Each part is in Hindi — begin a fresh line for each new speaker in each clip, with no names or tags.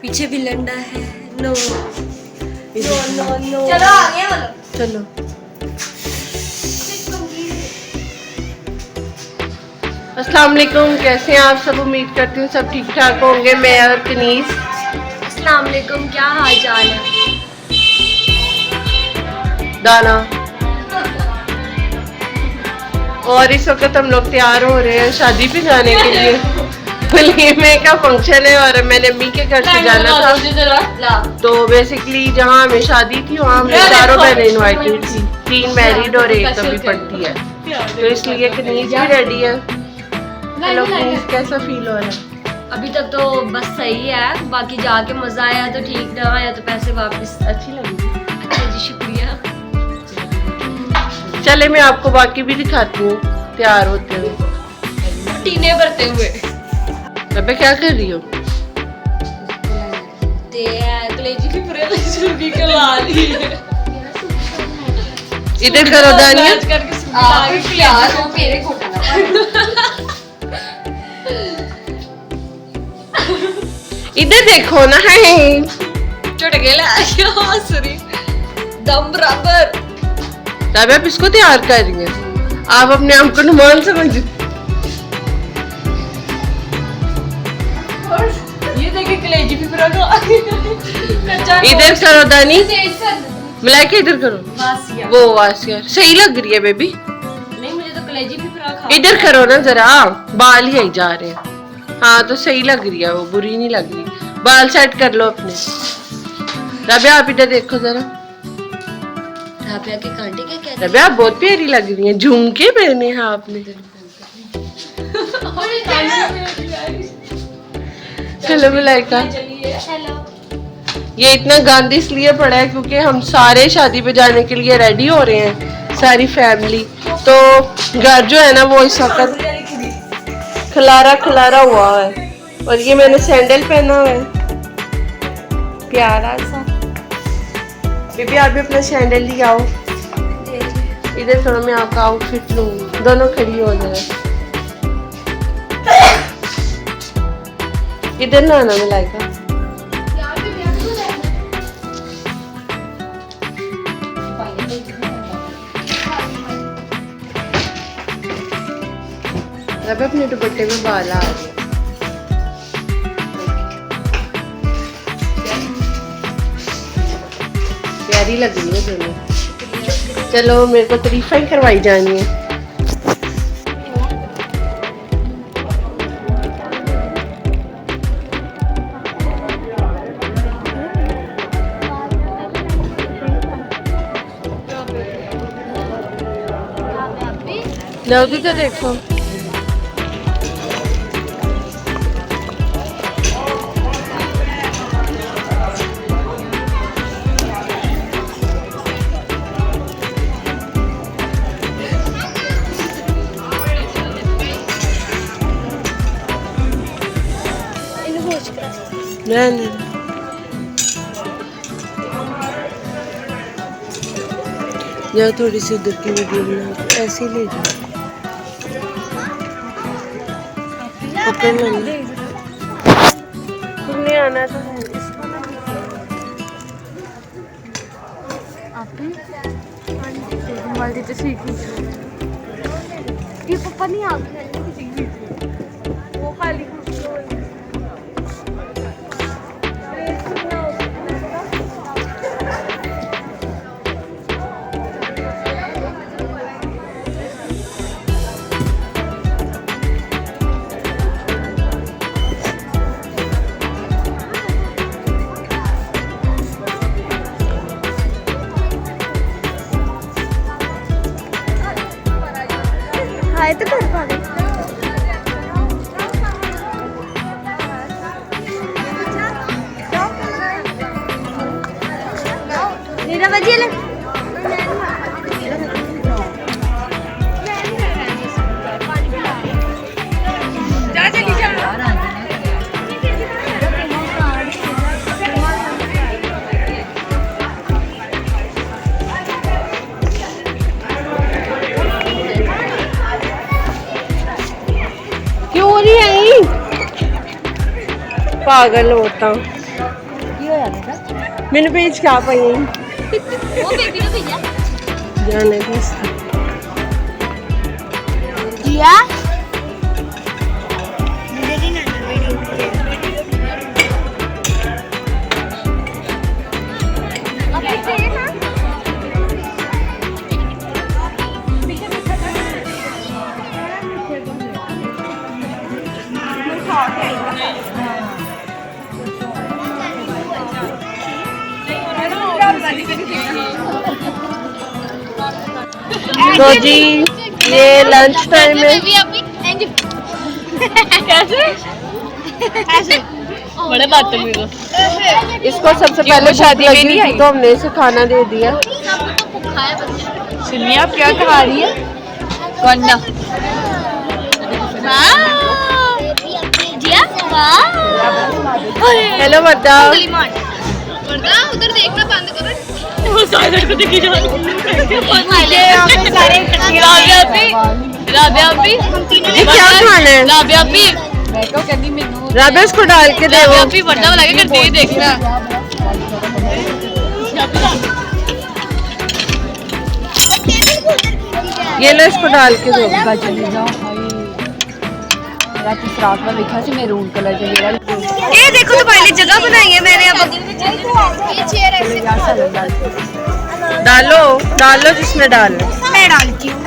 पीछे भी लंडा है। No no no no.
चलो आगे बोलो।
चलो। अस्सलाम वालेकुम, कैसे हैं आप सब? उम्मीद करती हूँ सब ठीक ठाक होंगे। मैं और कनीस।
अस्सलाम वालेकुम, क्या हाल चाल है?
दाना। और इस वक्त हम लोग तैयार हो रहे हैं शादी पे जाने के लिए। वलीमे का फंक्शन है और मैंने अम्मी के घर से जाना था। तो बेसिकली जहाँ हमें शादी थी वहाँ हमने चारों बहनें इनवाइटेड थी। 3 मैरिड और 1 अभी पढ़ती है। तो इसलिए कनीस भी रेडी है। हेलो कनीस, कैसा फील हो रहा है?
अभी तक तो बस सही है, बाकी जाके मजा आया तो ठीक, ना आया तो पैसे वापस।
अच्छी लगी?
अच्छा जी, शुक्रिया।
चले मैं आपको बाकी भी दिखाती हूँ तैयार होते हुए,
टीने भरते हुए।
अबे क्या कर रही हो?
कलेजी की पूरी कला ली है।
इधर करो दानिया। इधर देखो ना। है
चुटकेला दम बराबर।
तब आप इसको तैयार कर रही हैं। आप अपने आप को नुमान समझ।
ये देखिए कलेजी भी पूरा
इधर करो दानी। मिला के इधर करो। वो वासिया सही लग रही है बेबी।
नहीं, मुझे तो कलेजी भी पूरा खा।
इधर करो ना जरा, बाल ही जा रहे हैं। हाँ तो सही लग रही है, वो बुरी नहीं लग रही। बाल सेट कर लो अपने। रबिया आप इधर देखो जरा।
राबिया के कांटे क्या कहते हैं?
रबिया आप बहुत प्यारी लग रही हैं। झुमके पहने हैं आपने। हेलो मलाइका।
हेलो।
ये इतना गंद इसलिए पड़ा है क्योंकि हम सारे शादी पे जाने के लिए रेडी हो रहे हैं, सारी फैमिली। तो घर जो है ना वो इस वक्त खलारा खलारा हुआ है। और ये मैंने सैंडल पहना हुआ है प्यारा सा। बेबी आप भी अपना सैंडल ले आओ। इधर थोड़ा मैं आपका आउटफिट लूंगी। दोनों खड़ी हो जाए। इधर ना आना मलाइका। रब अपने दुपट्टे में बाल आ रहे। प्यारी लग रही है दोनों। चलो मेरे को तारीफा ही करवाई जानी है। जल्दी तो देखो। नहीं या थोड़ी सी दूर की वीडियो बना ऐसे ही ले जाओ। तुमने आना तो है।
ये पापा नहीं आ गया वो खाली आए तो कर पा नीरा बजी ले। जा चली जा।
पागल होता मैंने भेज क्या पाई
वो बेबी ने भेजा
जाने दो
जिया
तो जी ये लंच टाइम है
कैसे ऐसे बड़े बदतमीज हो
इसको सबसे पहले शादी लगी थी तो हमने इसे खाना दे दिया
सुनिए आप क्या खा रही है वंडा
हेलो बद्दा
उधर देखना बंद करो वो साइड को देखी जा राबिया भी
ये क्या खाना है
राबिया भी
राबिया इसको डाल के दे
राबिया भी पर्दा लगा कर दे देखना
ये लो इसको डाल के दो
चले जाओ रात रात में देखा सी मैरून कलर के मेरा
ये देखो तो पहले जगह बनाई है मैंने अब ये चेयर ऐसे
डालो डालो जिसमें डालो
मैं डालती हूँ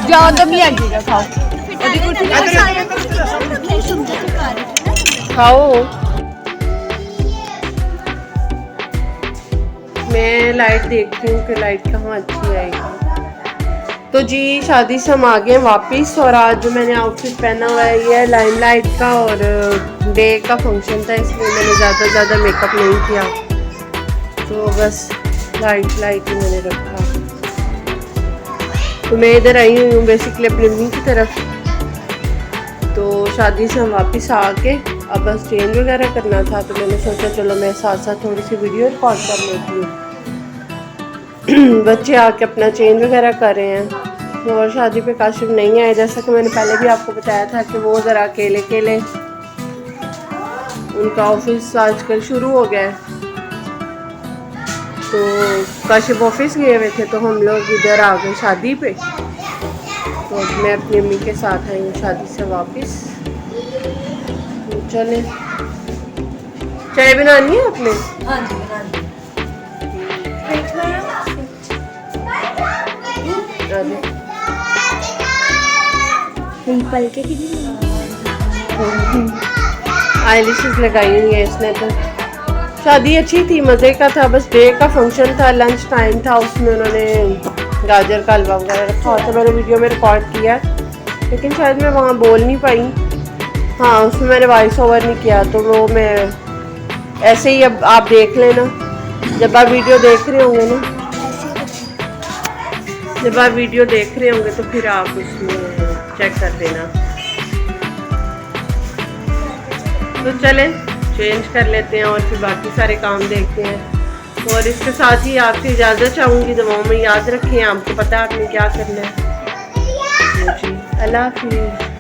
ज्यादा भी लगेगा खाओ
खाओ मैं लाइट देखती हूँ कि लाइट कहाँ अच्छी आएगी तो जी शादी से हम आ गए वापस और आज जो मैंने आउटफिट पहना हुआ है ये लाइमलाइट का और डे का फंक्शन था इसलिए मैंने ज़्यादा मेकअप नहीं किया तो बस लाइट ही मैंने रखा तो मैं इधर आई हुई हूँ बेसिकली अपनी मम्मी की तरफ तो शादी से हम वापस आके अब बस चेंज वगैरह करना था तो मैंने सोचा चलो मैं साथ साथ थोड़ी सी वीडियो रिकॉर्ड कर लेती हूँ बच्चे आके अपना चेंज वगैरह कर रहे हैं और शादी पे काशिफ नहीं आए जैसा कि मैंने पहले भी आपको बताया था कि वो ज़रा अकेले उनका ऑफिस आजकल शुरू हो गया है तो काशिफ ऑफिस गए हुए थे तो हम लोग इधर आ गए शादी पे तो मैं अपनी मम्मी के साथ आई हूँ शादी से वापस तो चले चाय बनानी है आपने
पिंपल के
आईलिशेस लगाई हुई है इसने तो शादी अच्छी थी मज़े का था बस डे का फंक्शन था लंच टाइम था उसमें उन्होंने गाजर का हलवा वगैरह रखा था मैंने वीडियो में रिकॉर्ड किया लेकिन शायद मैं वहाँ बोल नहीं पाई हाँ उसमें मैंने वॉइस ओवर नहीं किया तो वो मैं ऐसे ही अब आप देख लेना जब आप वीडियो देख रहे होंगे ना जब आप वीडियो देख रहे होंगे तो फिर आप उसमें चेक कर देना तो चलें चेंज कर लेते हैं और फिर बाकी सारे काम देखते हैं और इसके साथ ही आपसे इजाज़त चाहूँगी दुआओं में याद रखें आपको पता है आपने क्या करना है अल्लाह हाफिज़।